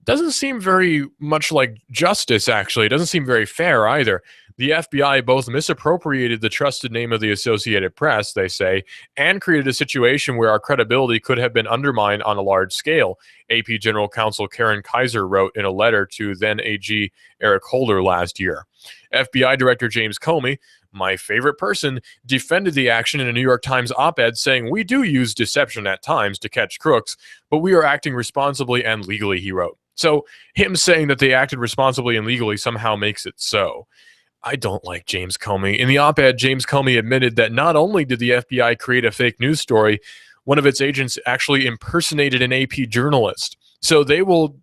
Doesn't seem very much like justice, actually. It doesn't seem very fair either. The FBI both misappropriated the trusted name of the Associated Press, they say, and created a situation where our credibility could have been undermined on a large scale, AP General Counsel Karen Kaiser wrote in a letter to then AG Eric Holder last year. FBI Director James Comey, my favorite person, defended the action in a New York Times op-ed saying, "We do use deception at times to catch crooks, but we are acting responsibly and legally," he wrote. So him saying that they acted responsibly and legally somehow makes it so. I don't like James Comey. In the op-ed, James Comey admitted that not only did the FBI create a fake news story, one of its agents actually impersonated an AP journalist. So they will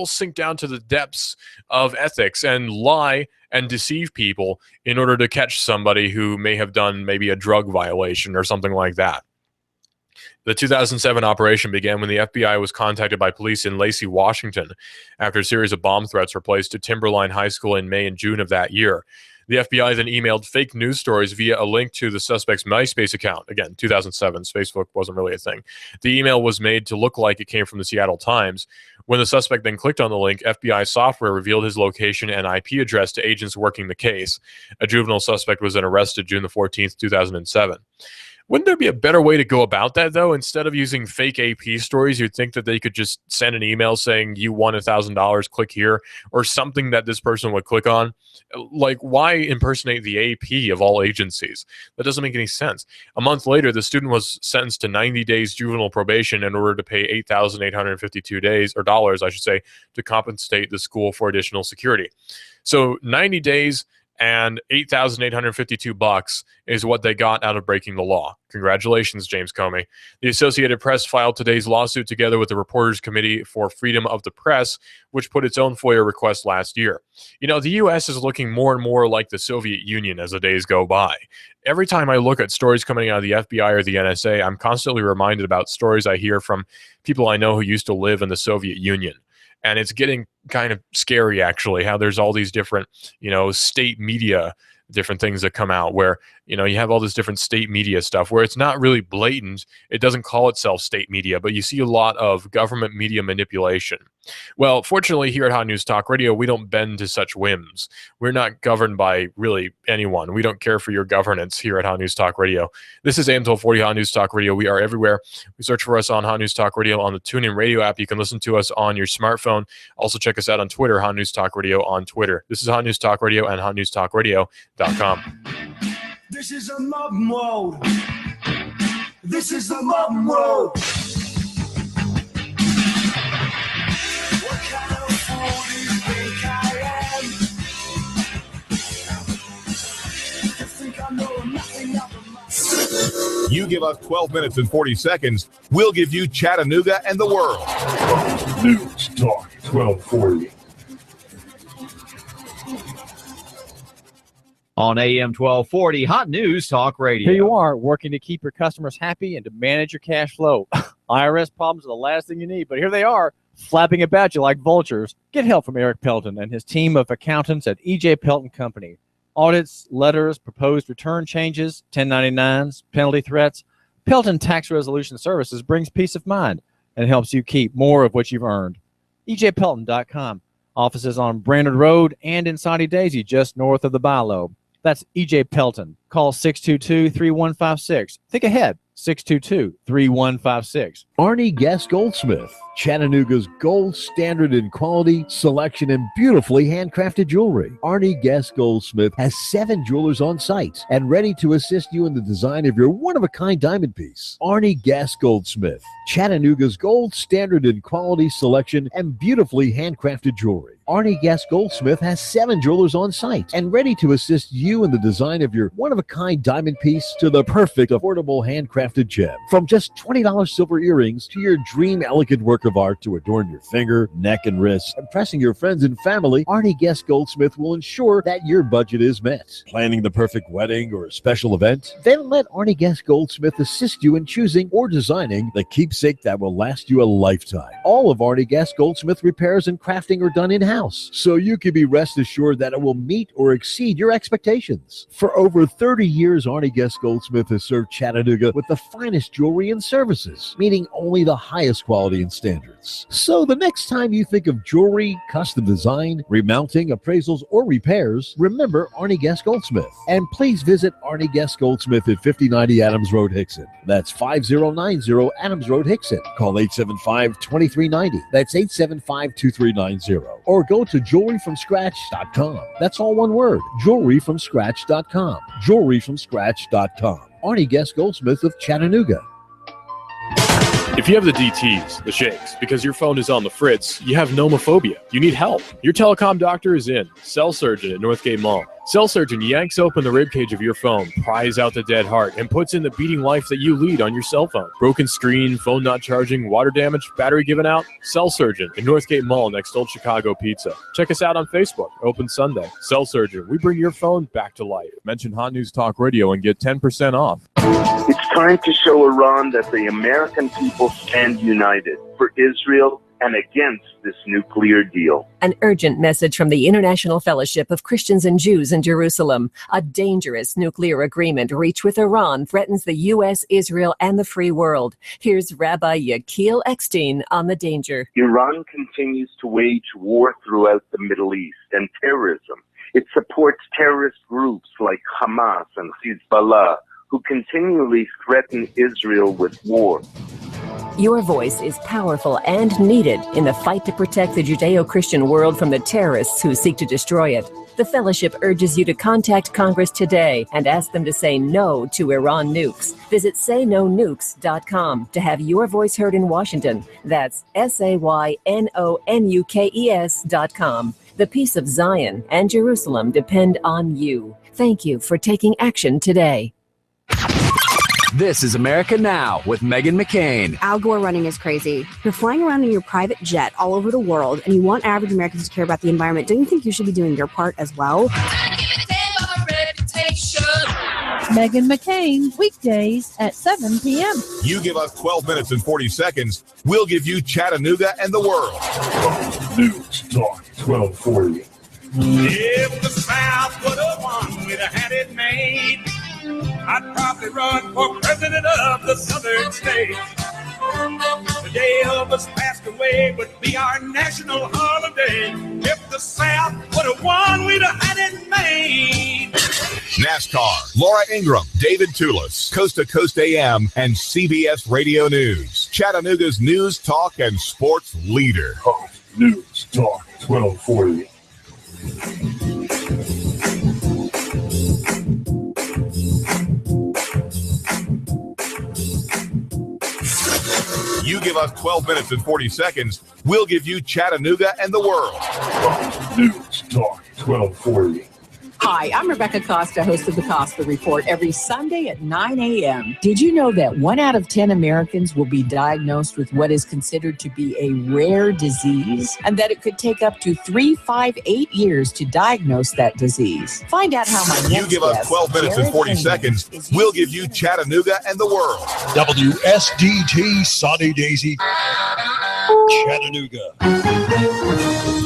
sink down to the depths of ethics and lie and deceive people in order to catch somebody who may have done maybe a drug violation or something like that. The 2007 operation began when the FBI was contacted by police in Lacey, Washington, after a series of bomb threats were placed to Timberline High School in May and June of that year. The FBI then emailed fake news stories via a link to the suspect's MySpace account. Again, 2007, Facebook wasn't really a thing. The email was made to look like it came from the Seattle Times. When the suspect then clicked on the link, FBI software revealed his location and IP address to agents working the case. A juvenile suspect was then arrested June the 14th, 2007. Wouldn't there be a better way to go about that, though? Instead of using fake AP stories, you'd think that they could just send an email saying you won $1,000, click here, or something that this person would click on. Like, why impersonate the AP of all agencies? That doesn't make any sense. A month later, the student was sentenced to 90 days juvenile probation in order to pay $8,852 to compensate the school for additional security. So 90 days and $8,852 is what they got out of breaking the law. Congratulations, James Comey. The Associated Press filed today's lawsuit together with the Reporters Committee for Freedom of the Press, which put its own FOIA request last year. You know, the U.S. is looking more and more like the Soviet Union as the days go by. Every time I look at stories coming out of the FBI or the NSA, I'm constantly reminded about stories I hear from people I know who used to live in the Soviet Union. And it's getting kind of scary, actually, how there's all these different, state media, different things that come out where, you have all this different state media stuff where it's not really blatant. It doesn't call itself state media, but you see a lot of government media manipulation. Well, fortunately, here at Hot News Talk Radio, we don't bend to such whims. We're not governed by really anyone. We don't care for your governance here at Hot News Talk Radio. This is AM 1240 Hot News Talk Radio. We are everywhere. We search for us on Hot News Talk Radio on the TuneIn Radio app. You can listen to us on your smartphone. Also check us out on Twitter, Hot News Talk Radio on Twitter. This is Hot News Talk Radio and hotnewstalkradio.com. This is a mob mode. This is the mob mode. What kind of fool do you think I am? You think I know nothing of You give us 12 minutes and 40 seconds, we'll give you Chattanooga and the world. News Talk 1240. On AM 1240, Hot News Talk Radio. Here you are, working to keep your customers happy and to manage your cash flow. IRS problems are the last thing you need, but here they are, flapping about you like vultures. Get help from Eric Pelton and his team of accountants at E.J. Pelton Company. Audits, letters, proposed return changes, 1099s, penalty threats. Pelton Tax Resolution Services brings peace of mind and helps you keep more of what you've earned. EJPelton.com. Offices on Brainerd Road and in Soddy Daisy, just north of the Bilo. That's E.J. Pelton. Call 622-3156. Think ahead. 622-3156. Arnie Guest Goldsmith, Chattanooga's gold standard in quality, selection, and beautifully handcrafted jewelry. Arnie Guest Goldsmith has 7 jewelers on site and ready to assist you in the design of your one-of-a-kind diamond piece. Arnie Guest Goldsmith, Chattanooga's gold standard in quality, selection, and beautifully handcrafted jewelry. Arnie Guest Goldsmith has 7 jewelers on site and ready to assist you in the design of your one-of-a-kind diamond piece to the perfect affordable handcrafted gem. From just $20 silver earrings to your dream elegant work of art to adorn your finger, neck, and wrist, impressing your friends and family, Arnie Guest Goldsmith will ensure that your budget is met. Planning the perfect wedding or a special event? Then let Arnie Guest Goldsmith assist you in choosing or designing the keepsake that will last you a lifetime. All of Arnie Guest Goldsmith repairs and crafting are done in-house, so you can be rest assured that it will meet or exceed your expectations. For over 30 years, Arnie Guest Goldsmith has served Chattanooga with the finest jewelry and services, meeting only the highest quality and standards. So the next time you think of jewelry, custom design, remounting, appraisals, or repairs, remember Arnie Guest Goldsmith. And please visit Arnie Guest Goldsmith at 5090 Adams Road, Hickson. That's 5090 Adams Road, Hickson. Call 875-2390. That's 875-2390. Or go to jewelryfromscratch.com. That's all one word, jewelryfromscratch.com. Jewelryfromscratch.com. Arnie Guest Goldsmith of Chattanooga. If you have the DTs, the shakes, because your phone is on the fritz, you have nomophobia. You need help. Your telecom doctor is in. Cell Surgeon at Northgate Mall. Cell Surgeon yanks open the ribcage of your phone, pries out the dead heart, and puts in the beating life that you lead on your cell phone. Broken screen, phone not charging, water damage, battery given out? Cell Surgeon at Northgate Mall next to Old Chicago Pizza. Check us out on Facebook. Open Sunday. Cell Surgeon. We bring your phone back to life. Mention Hot News Talk Radio and get 10% off. It's time to show Iran that the American people stand united for Israel and against this nuclear deal. An urgent message from the International Fellowship of Christians and Jews in Jerusalem. A dangerous nuclear agreement reached with Iran threatens the U.S., Israel, and the free world. Here's Rabbi Yechiel Eckstein on the danger. Iran continues to wage war throughout the Middle East and terrorism. It supports terrorist groups like Hamas and Hezbollah, who continually threaten Israel with war. Your voice is powerful and needed in the fight to protect the Judeo-Christian world from the terrorists who seek to destroy it. The Fellowship urges you to contact Congress today and ask them to say no to Iran nukes. Visit SayNoNukes.com to have your voice heard in Washington. That's SayNoNukes.com. The peace of Zion and Jerusalem depend on you. Thank you for taking action today. This is America Now with Meghan McCain. Al Gore running is crazy. You're flying around in your private jet all over the world, and you want average Americans to care about the environment. Don't you think you should be doing your part as well? Meghan McCain, weekdays at 7 p.m. You give us 12 minutes and 40 seconds, we'll give you Chattanooga and the world. News Talk 1240. If the South would have won, we'd have had it made. I'd probably run for president of the southern states. The day Elvis passed away would be our national holiday. If the South would have won, we'd have had it made. NASCAR, Laura Ingraham, David Tulis, Coast to Coast AM, and CBS Radio News. Chattanooga's news, talk, and sports leader. Hot News Talk 1240. You give us 12 minutes and 40 seconds, we'll give you Chattanooga and the world. News Talk 1240. Hi, I'm Rebecca Costa, host of The Costa Report, every Sunday at 9 a.m. Did you know that 1 out of 10 Americans will be diagnosed with what is considered to be a rare disease, and that it could take up to 3-5-8 years to diagnose that disease? Find out how my next You give us guest, 12 minutes and 40 seconds, we'll give you Chattanooga and the world. WSDT Sunny Daisy, Chattanooga.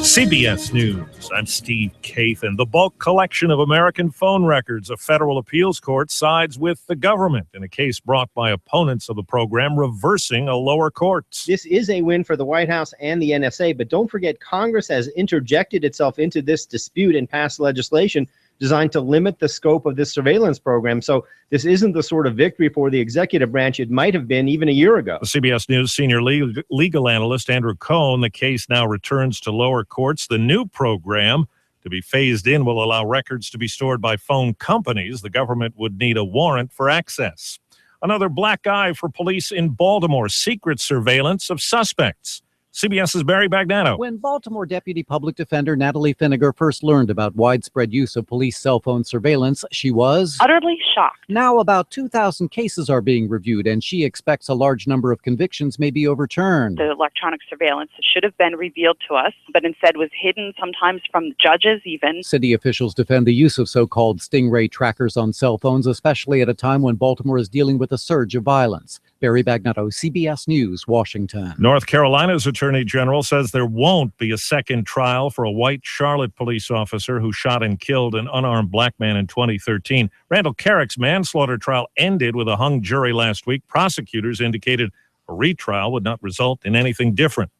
CBS News, I'm Steve Kathan. The bulk collection of American phone records, a federal appeals court sides with the government in a case brought by opponents of the program, reversing a lower court. This is a win for the White House and the NSA, but don't forget Congress has interjected itself into this dispute and passed legislation designed to limit the scope of this surveillance program. So this isn't the sort of victory for the executive branch it might have been even a year ago. CBS News senior legal analyst Andrew Cohn, the case now returns to lower courts. The new program to be phased in will allow records to be stored by phone companies. The government would need a warrant for access. Another black eye for police in Baltimore, secret surveillance of suspects. CBS's Barry Bagnano. When Baltimore Deputy Public Defender Natalie Finnegar first learned about widespread use of police cell phone surveillance, she was utterly shocked. Now about 2,000 cases are being reviewed, and she expects a large number of convictions may be overturned. The electronic surveillance should have been revealed to us, but instead was hidden, sometimes from judges even. City officials defend the use of so-called stingray trackers on cell phones, especially at a time when Baltimore is dealing with a surge of violence. Barry Bagnetto, CBS News, Washington. North Carolina's Attorney General says there won't be a second trial for a white Charlotte police officer who shot and killed an unarmed black man in 2013. Randall Carrick's manslaughter trial ended with a hung jury last week. Prosecutors indicated a retrial would not result in anything different.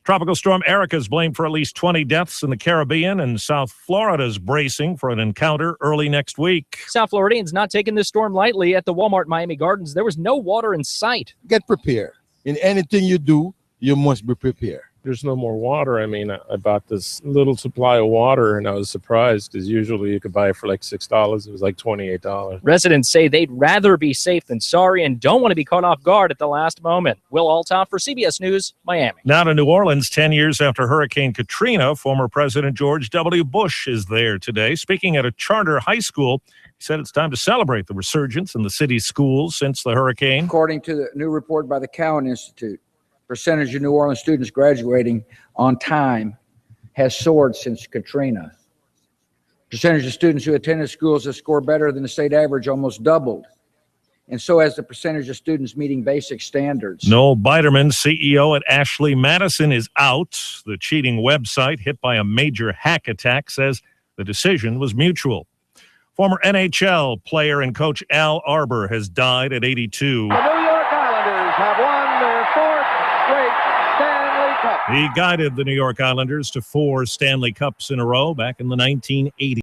Tropical storm Erica is blamed for at least 20 deaths in the Caribbean, and South Florida is bracing for an encounter early next week. South Floridians not taking this storm lightly. At the Walmart Miami Gardens, there was no water in sight. Get prepared. In anything you do, you must be prepared. There's no more water. I mean, I bought this little supply of water, and I was surprised because usually you could buy it for like $6. It was like $28. Residents say they'd rather be safe than sorry and don't want to be caught off guard at the last moment. Will Altoff for CBS News, Miami. Now to New Orleans, 10 years after Hurricane Katrina, former President George W. Bush is there today. Speaking at a charter high school, he said it's time to celebrate the resurgence in the city's schools since the hurricane. According to the new report by the Cowan Institute, percentage of New Orleans students graduating on time has soared since Katrina. Percentage of students who attended schools that score better than the state average almost doubled. And so has the percentage of students meeting basic standards. Noel Biderman, CEO at Ashley Madison, is out. The cheating website, hit by a major hack attack, says the decision was mutual. Former NHL player and coach Al Arbor has died at 82. The New York Islanders have won their fourth straight Stanley Cup. He guided the New York Islanders to 4 Stanley Cups in a row back in the 1980s.